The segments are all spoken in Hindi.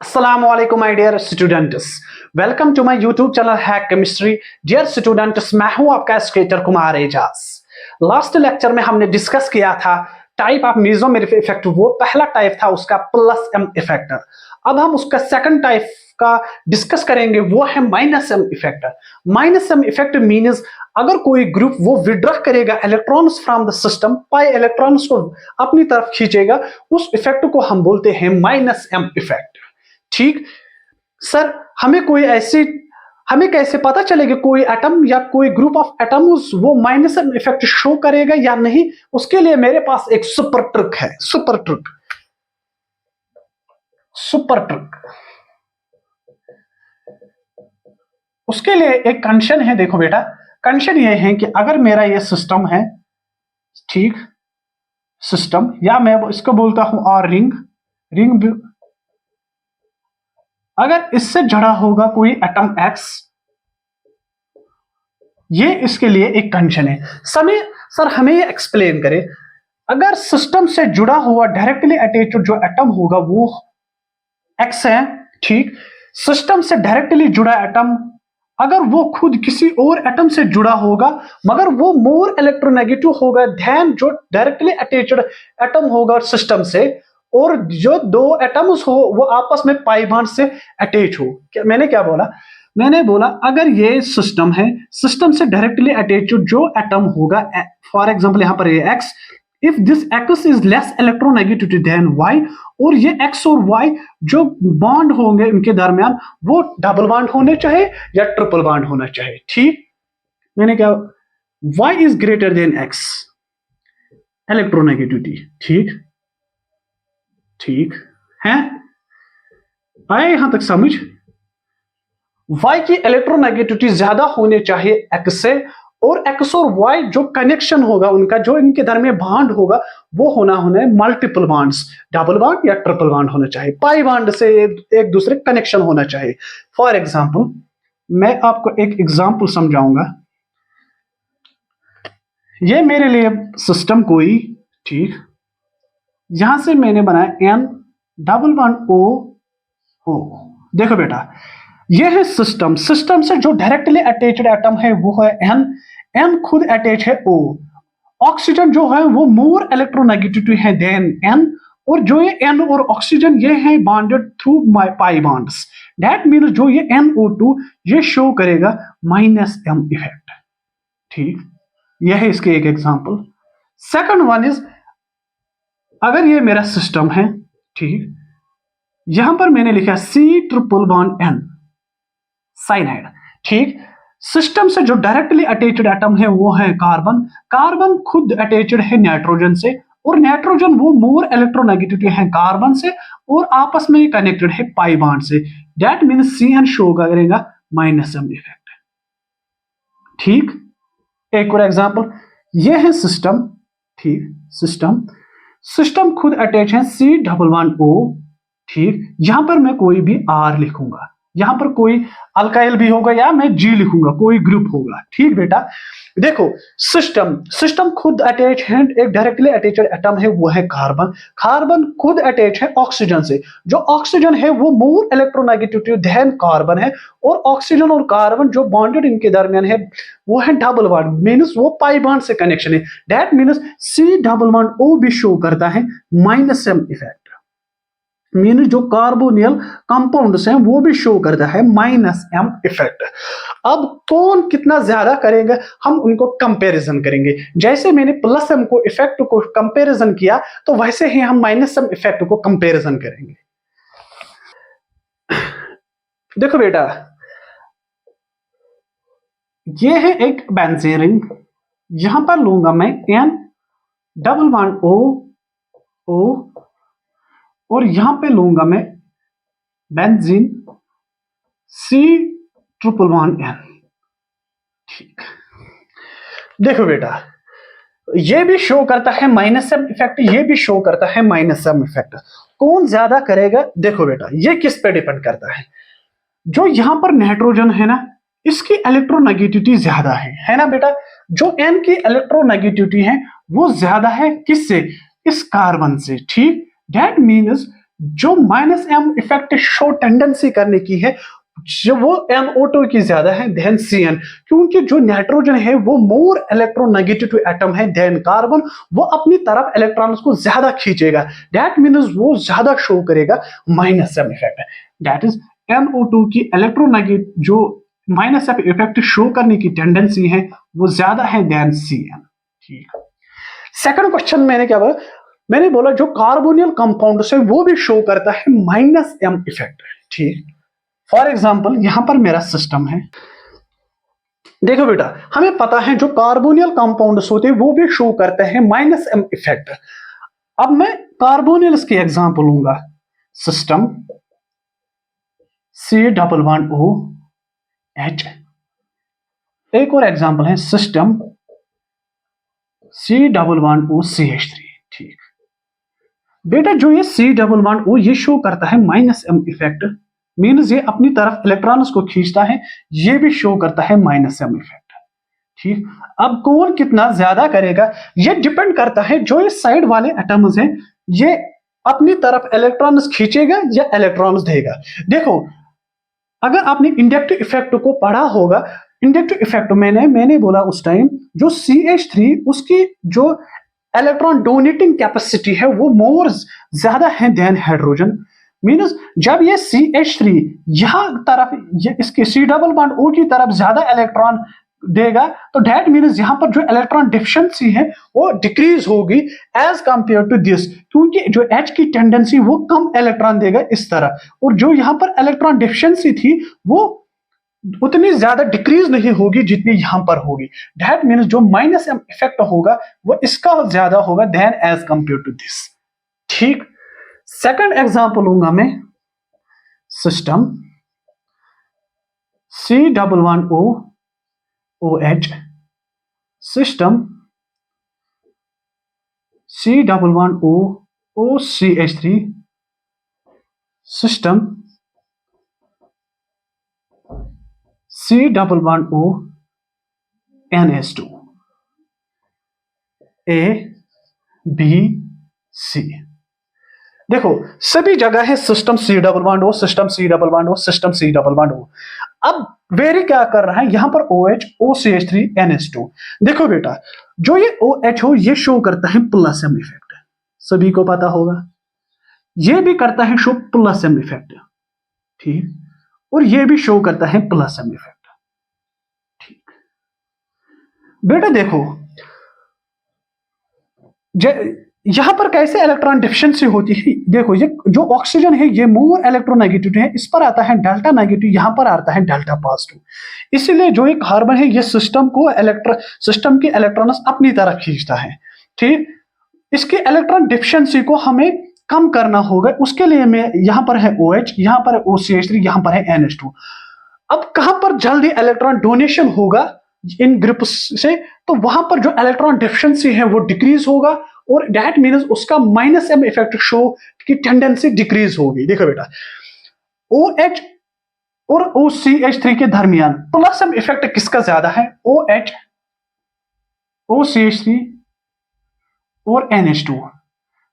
Assalamualaikum my dear students, welcome to my YouTube channel hack chemistry. Dear students, मैं हूं आपका educator Kumar Ejaz. Last lecture में हमने डिस्कस किया था टाइप ऑफ मेसोमेरिक इफेक्ट। वो पहला टाइप था उसका प्लस एम इफेक्ट। अब हम उसका सेकंड टाइप का डिस्कस करेंगे, वो है minus M effect. Minus M effect means अगर कोई ग्रुप वो विड्रॉ करेगा electrons from the system, pi electrons को अपनी तरफ खींचेगा, उस इफेक्ट को हम बोलते हैं माइनस एम इफेक्ट। ठीक सर, हमें कैसे पता चलेगा कोई एटम या कोई ग्रुप ऑफ एटम्स वो माइनस एम इफेक्ट शो करेगा या नहीं? उसके लिए मेरे पास एक सुपर ट्रिक है। सुपर ट्रिक उसके लिए एक कंडीशन है। देखो बेटा, कंडीशन ये है कि अगर मेरा ये सिस्टम है, ठीक, सिस्टम, या मैं इसको बोलता हूं और रिंग अगर इससे जुड़ा होगा कोई एटम एक्स, ये इसके लिए एक कंडीशन है। सर हमें ये एक्सप्लेन करें, अगर सिस्टम से जुड़ा हुआ डायरेक्टली अटैच्ड जो एटम होगा वो एक्स है, ठीक, सिस्टम से डायरेक्टली जुड़ा एटम अगर वो खुद किसी और एटम से जुड़ा होगा मगर वो मोर इलेक्ट्रोनेगेटिव होगा देन जो डायरेक्टली अटैच्ड एटम होगा सिस्टम से, और जो दो एटम्स हो वो आपस में पाई बॉन्ड से अटैच हो। मैंने क्या बोला? मैंने बोला अगर ये सिस्टम है, सिस्टम से डायरेक्टली अटैच्ड जो एटम होगा, फॉर एग्जांपल यहां पर ये X, if this X is less electronegativity than Y, और ये एक्स और वाई जो बॉन्ड होंगे इनके दरमियान वो डबल बॉन्ड होने चाहिए या ट्रिपल बॉन्ड होना चाहिए। ठीक, मैंने क्या, Y is greater than X electronegativity. ठीक है, आए यहां तक समझ? वाई की इलेक्ट्रोनेगेटिविटी ज्यादा होने चाहिए एक्स से, और एक्स और वाई जो कनेक्शन होगा उनका, जो इनके दरमियान बॉन्ड होगा, वो होना है मल्टीपल बॉन्ड्स, डबल बॉन्ड या ट्रिपल बॉन्ड होना चाहिए, पाई बॉन्ड से एक दूसरे कनेक्शन होना चाहिए। फॉर एग्जांपल मैं आपको एक एग्जांपल समझाऊंगा। ये मेरे लिए सिस्टम कोई, ठीक, यहां से मैंने बनाया एन डबल बॉन्ड ओ। देखो बेटा, ये है सिस्टम से जो डायरेक्टली अटैच्ड एटम है वो है एन खुद अटैच है ओ। ऑक्सीजन जो है वो मोर इलेक्ट्रोनेगेटिविटी है देन एन, और जो ये एन और ऑक्सीजन ये है bonded through pi bonds. That mean जो ये NO2 ये शो करेगा माइनस एम इफेक्ट। ठीक, ये है इसके एक एग्जांपल। सेकंड वन इज, अगर ये मेरा सिस्टम है, ठीक, यहां पर मैंने लिखा C triple bond N cyanide. ठीक, सिस्टम से जो डायरेक्टली अटैच्ड एटम है वो है कार्बन खुद अटैच्ड है नाइट्रोजन से, और नाइट्रोजन वो मोर इलेक्ट्रोनेगेटिविटी है कार्बन से, और आपस में कनेक्टेड है पाई बॉन्ड से। दैट मींस CN शो करेगा माइनस एम इफेक्ट। ठीक, एक और एग्जांपल, ये है सिस्टम, ठीक, सिस्टम खुद अटैच है C डबल बॉन्ड O। ठीक, यहां पर मैं कोई भी R लिखूंगा, यहां पर कोई अल्काइल भी होगा या मैं G लिखूंगा, कोई ग्रुप होगा। ठीक बेटा, देखो सिस्टम खुद अटैच है, एक डायरेक्टली अटैच्ड एटम है वो है कार्बन खुद अटैच है ऑक्सीजन से, जो ऑक्सीजन है वो मोर इलेक्ट्रोनेगेटिविटी देन कार्बन है, और ऑक्सीजन और कार्बन जो बॉन्डेड इनके दरमियान है वो है डबल बॉन्ड, मींस वो पाई बॉन्ड से कनेक्शन है। That means C double bond O भी शो करता है माइनस एम इफेक्ट। मीन जो कार्बोनियल कंपाउंड्स हैं वो भी शो करता है माइनस एम इफेक्ट। अब कौन कितना ज्यादा करेंगे हम उनको कंपैरिजन करेंगे। जैसे मैंने प्लस एम को इफेक्ट को कंपैरिजन किया, तो वैसे ही हम माइनस एम इफेक्ट को कंपैरिजन करेंगे। देखो बेटा, ये है एक बेंजीन रिंग, यहां पर लूंगा मैं N डबल बॉन्ड O, और यहां पे लूंगा मैं benzene C triple bond N। ठीक, देखो बेटा, ये भी शो करता है माइनस एम इफेक्ट, ये भी शो करता है माइनस एम इफेक्ट। कौन ज्यादा करेगा? देखो बेटा, ये किस पे डिपेंड करता है? जो यहां पर नाइट्रोजन है ना, इसकी इलेक्ट्रोनेगेटिविटी ज्यादा है ना बेटा। जो N की इलेक्ट्रोनेगेटिविटी है वो ज्यादा है किससे? इस कार्बन से। ठीक, दैट मीन्स जो minus M effect show tendency करने की है, जो वो NO2 की ज्यादा है देन CN, क्योंकि जो नाइट्रोजन है वो मोर इलेक्ट्रोनेगेटिव एटम है देन कार्बन, वो अपनी तरफ इलेक्ट्रॉन्स को ज्यादा खींचेगा, दैट मीन्स वो ज्यादा शो करेगा minus M effect. That is NO2 की इलेक्ट्रोनेगेटिव जो माइनस एम इफेक्ट शो करने की टेंडेंसी है वो ज्यादा है देन CN। ठीक, सेकंड क्वेश्चन मैंने क्या बोला, मैंने बोला जो कार्बोनियल कंपाउंड है वो भी शो करता है माइनस एम इफेक्ट। ठीक, फॉर एग्जाम्पल यहां पर मेरा सिस्टम है, देखो बेटा हमें पता है जो कार्बोनियल कंपाउंड्स होते हैं वो भी शो करते हैं माइनस एम इफेक्ट। अब मैं कार्बोनियल्स के एग्जांपल लूंगा, सिस्टम C11OH, एक और एग्जांपल है सिस्टम C11OCH3। ठीक बेटा, जो ये C11O ये शो करता है माइनस एम इफेक्ट, मीन्स ये अपनी तरफ इलेक्ट्रॉन्स को खींचता है, ये भी शो करता है माइनस एम इफेक्ट। ठीक, अब कौन कितना ज्यादा करेगा ये डिपेंड करता है जो ये साइड वाले एटम्स हैं ये अपनी तरफ इलेक्ट्रॉन्स खींचेगा या इलेक्ट्रॉन्स देगा। देखो अगर आपने इंडक्टिव इफेक्ट को पढ़ा होगा, इंडक्टिव इफेक्ट मैंने बोला उस टाइम जो CH3 उसकी जो इलेक्ट्रॉन डोनेटिंग कैपेसिटी है वो मोर ज्यादा है देन हाइड्रोजन, मीन्स जब ये CH3 यहां तरफ इसके C+O की तरफ ज्यादा इलेक्ट्रॉन देगा तो दैट मीन्स यहां पर जो इलेक्ट्रॉन डिफिशिएंसी है वो डिक्रीज होगी एज कंपेयर टू दिस, क्योंकि जो H की टेंडेंसी वो कम इलेक्ट्रॉन देगा इस तरह, और जो यहां पर इलेक्ट्रॉन डिफिशिएंसी थी वो उतनी ज्यादा डिक्रीज नहीं होगी जितनी यहां पर होगी। दैट मीन्स जो माइनस एम इफेक्ट होगा वो इसका ज्यादा होगा than as compare to this. ठीक, सेकंड एग्जांपल लूंगा मैं, system C11OH, system C11OCH3, system C11ONH2, A B C। देखो सभी जगह है system C11O, system C11O, system C11O। अब वेरी क्या कर रहा है यहां पर OH, OCH3, NH2। देखो बेटा जो ये OH हो ये शो करता है प्लस एम इफेक्ट, सभी को पता होगा, ये भी करता है शो प्लस एम इफेक्ट। ठीक, और ये भी शो करता है प्लस एम इफेक्ट। ठीक बेटा देखो यहां पर कैसे इलेक्ट्रॉन डिफिशिएंसी होती है, देखो ये जो ऑक्सीजन है ये मोर इलेक्ट्रोनेगेटिव है, इस पर आता है डेल्टा नेगेटिव, यहां पर आता है डेल्टा पॉजिटिव, इसीलिए जो एक कार्बन है ये सिस्टम के इलेक्ट्रॉन्स अपनी तरफ खींचता है। ठीक, इसके इलेक्ट्रॉन डिफिशिएंसी को हमें कम करना होगा, उसके लिए मैं यहां पर है OH, यहां पर है OCH3, यहां पर है NH2। अब कहां पर जल्दी इलेक्ट्रॉन डोनेशन होगा इन ग्रुप से, तो वहां पर जो इलेक्ट्रॉन डिफिशिएंसी है वो डिक्रीज होगा और दैट मीन्स उसका माइनस एम इफेक्ट शो की टेंडेंसी डिक्रीज होगी। देखो बेटा OH और OCH3 के दरमियान प्लस एम इफेक्ट किसका ज्यादा है, OH, OCH3 और NH2।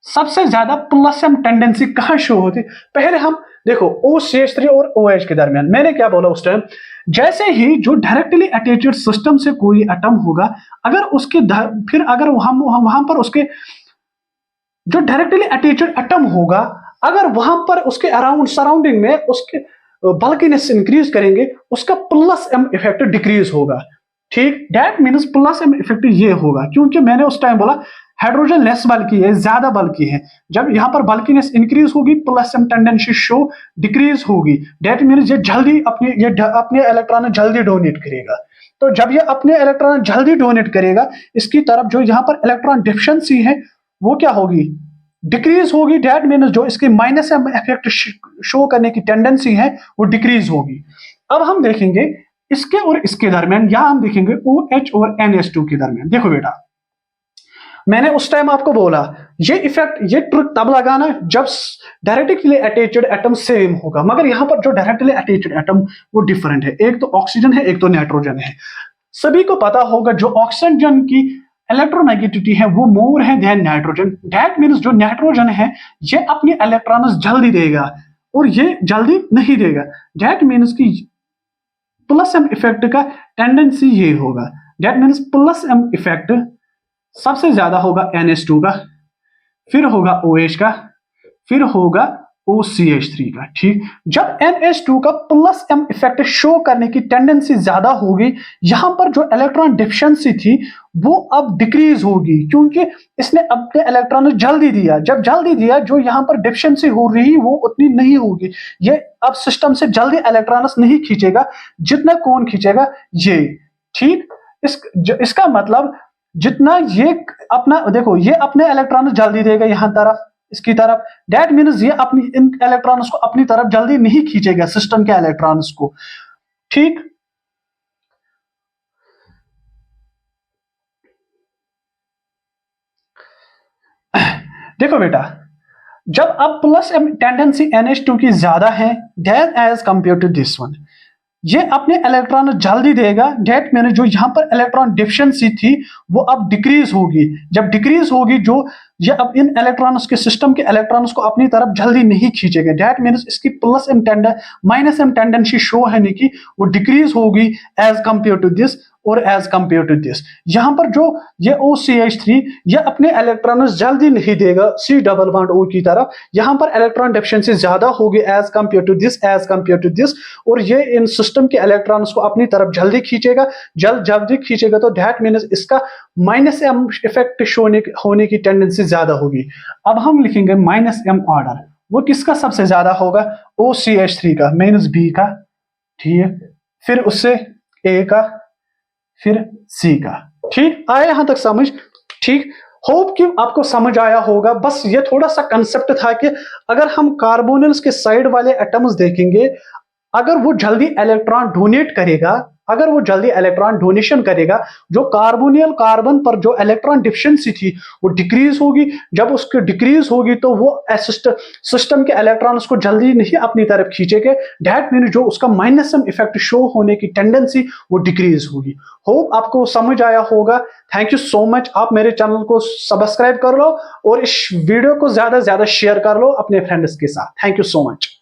सबसे ज्यादा प्लस एम टेंडेंसी कहां शो होती है, पहले हम देखो OCH3 और OH के दरमियान मैंने क्या बोला उस टाइम, जैसे ही जो डायरेक्टली अटैच्ड सिस्टम से कोई एटम होगा अगर उसके फिर अगर वहां पर उसके जो डायरेक्टली अटैच्ड एटम होगा अगर वहां पर उसके अराउंड सराउंडिंग में उसके बल्कीनेस इंक्रीज करेंगे उसका प्लस एम इफेक्ट डिक्रीज होगा। ठीक, that means plus M effect ये होगा, क्योंकि मैंने उस टाइम बोला हाइड्रोजन लेस बल्कि है, ज्यादा बल्कि है, जब यहां पर बल्कीनेस इंक्रीज होगी plus M tendency show decrease होगी, दैट मीन्स ये जल्दी अपने इलेक्ट्रॉन जल्दी डोनेट करेगा। तो जब ये अपने इलेक्ट्रॉन जल्दी डोनेट करेगा इसकी तरफ जो यहां पर इलेक्ट्रॉन डिफिशिएंसी है वो क्या होगी, डिक्रीज होगी, दैट मीन्स जो इसके माइनस एम इफेक्ट शो करने की टेंडेंसी है वो डिक्रीज होगी। अब हम देखेंगे इसके और इसके दरमियान, यहां हम देखेंगे OH और NH2 के दरमियान। देखो बेटा मैंने उस टाइम आपको बोला ये इफेक्ट ये ट्रिक तब लगाना जब डायरेक्टली अटैच्ड एटम सेम होगा, मगर यहां पर जो डायरेक्टली अटैच्ड एटम वो डिफरेंट है, एक तो ऑक्सीजन है एक तो नाइट्रोजन है। सभी को पता होगा जो ऑक्सीजन की इलेक्ट्रोनेगेटिविटी है वो मोर है देन नाइट्रोजन। दैट मीन्स जो नाइट्रोजन है ये अपनी इलेक्ट्रॉन्स जल्दी देगा और ये जल्दी नहीं देगा। दैट मीन्स कि प्लस एम इफेक्ट का टेंडेंसी ये होगा। That means plus M effect सबसे ज्यादा होगा NH2 का, फिर होगा OH का, फिर होगा OCH3 का। ठीक, जब NH2 का प्लस एम इफेक्ट शो करने की टेंडेंसी ज्यादा होगी, यहां पर जो इलेक्ट्रॉन डिफिशियंसी थी वो अब डिक्रीज होगी, क्योंकि इसने अपने इलेक्ट्रॉन जल्दी दिया। जब जल्दी दिया, जो यहां पर डिफिशियंसी हो रही वो उतनी नहीं होगी। ये अब सिस्टम से जल्दी इलेक्ट्रॉन्स नहीं खींचेगा जितना कौन खींचेगा, ये। ठीक, इसका मतलब जितना ये अपना, देखो ये अपने इलेक्ट्रॉन जल्दी देगा यहां तरफ, इसकी तरफ। दैट मीन्स ये अपनी इन इलेक्ट्रॉन्स को अपनी तरफ जल्दी नहीं खींचेगा, सिस्टम के इलेक्ट्रॉन्स को। ठीक, देखो बेटा, जब अब प्लस टेंडेंसी NH2 की ज्यादा है than as compare to this one, ये अपने इलेक्ट्रॉन जल्दी देगा। डेट मीन जो यहां पर इलेक्ट्रॉन डिफिशियंसी थी वो अब डिक्रीज होगी। जब डिक्रीज होगी, जो ये अब इन इलेक्ट्रॉन्स के सिस्टम के इलेक्ट्रॉन्स को अपनी तरफ जल्दी नहीं खींचेगा। डेट मीन इसकी plus M minus M tendency show है नहीं कि वो डिक्रीज होगी एज कंपेयर टू दिस और एज कंपेयर टू दिस। यहां पर जो ये OCH3 ये अपने इलेक्ट्रॉन्स जल्दी नहीं देगा C डबल बॉन्ड O की तरफ। यहां पर इलेक्ट्रॉन डिफिशियंसी ज्यादा होगी as compare to this, as compare to this, और ये इन सिस्टम के इलेक्ट्रॉन्स को अपनी तरफ जल्दी खींचेगा। जल्दी खींचेगा तो दैट मीन्स इसका माइनस एम इफेक्ट होने की टेंडेंसी ज्यादा होगी। अब हम लिखेंगे माइनस एम ऑर्डर, वो किसका सबसे ज्यादा होगा, OCH3 का, मीन्स B का। ठीक है, फिर उससे A का, फिर C का। ठीक, आया यहां तक समझ? ठीक, होप कि आपको समझ आया होगा। बस ये थोड़ा सा कंसेप्ट था कि अगर हम कार्बोनिल्स के साइड वाले एटम्स देखेंगे, अगर वो जल्दी इलेक्ट्रॉन डोनेट करेगा, अगर वो जल्दी इलेक्ट्रॉन डोनेशन करेगा, जो कार्बोनियल कार्बन पर जो इलेक्ट्रॉन डिफिशियंसी थी वो डिक्रीज होगी। जब उसकी डिक्रीज होगी तो वो सिस्टम के इलेक्ट्रॉन्स को जल्दी नहीं अपनी तरफ खींचेंगे। दैट मीन जो उसका माइनस एम इफेक्ट शो होने की टेंडेंसी वो डिक्रीज होगी। होप आपको समझ आया होगा। Thank you so much. आप मेरे चैनल को सब्सक्राइब कर लो और इस वीडियो को ज्यादा से ज्यादा शेयर कर लो अपने फ्रेंड्स के साथ। Thank you so much.